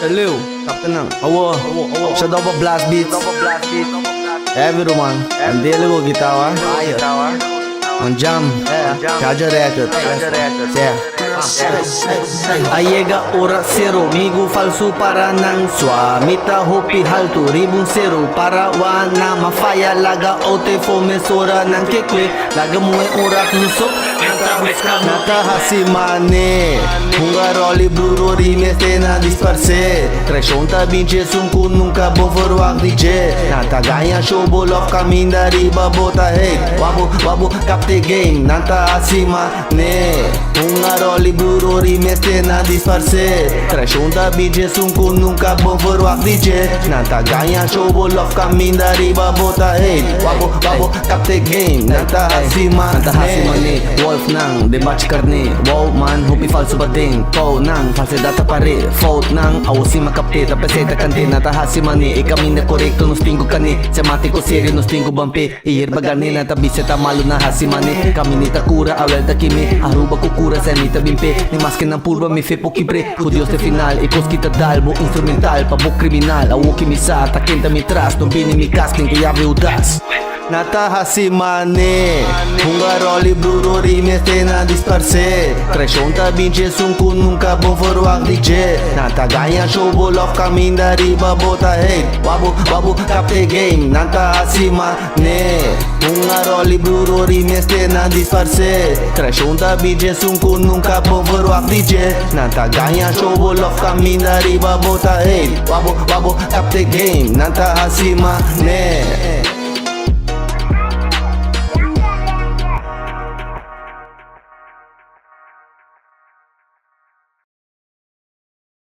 Liu, Captain ng Awo, siya daw pa blast beats. Everyone, ang dili ko gitawa. Ang jam, Jaja Record. Llega hora cero, migo falso para nang Mita hopi halto, ribong zero para wana mafaya laga ote fome sora nang kekwe laga muwe ora kuso nata hasimane hunga roli bluro rimeste na disparse treshonta binche sunku nunca bom forward DJ nata ganha show bolof caminho da riba bota hey wabo capte game nata hasimane hunga roli bluro rimeste na disparse treshonta binche sunku nunca bom forward DJ nata ganha show bolof caminho da riba bota hey wabo capte game nata hasimane wolf nang debate karne wow man hopi falso bading Pau nang falsedata pare fault nang awasi makapte tapeseta kante natahasi mani ikami na korekto nos tingo kani sematiko serio nos tingo bampe iyer bagane na tabiseta malu na hasi mani kami ni takura awel takimi aruba kukura sa nita bimpe ni maske ng purba mi fepo kibre judios de final ikos kita dalbo instrumental pabok kriminal awo kimisa takenta mitras no bini mi casting kaya viudas nata hasimane hunga roli bluro rimeste na disparse treshonta binche sunku nunca bom forward DJ nata ganha show bolof caminho da riba bota hey wabo capte game nata hasimane hunga roli bluro rimeste na disparse treshonta binche sunku nunca bom forward DJ nata ganha show bolof caminho da riba bota hey wabo capte game nata hasimane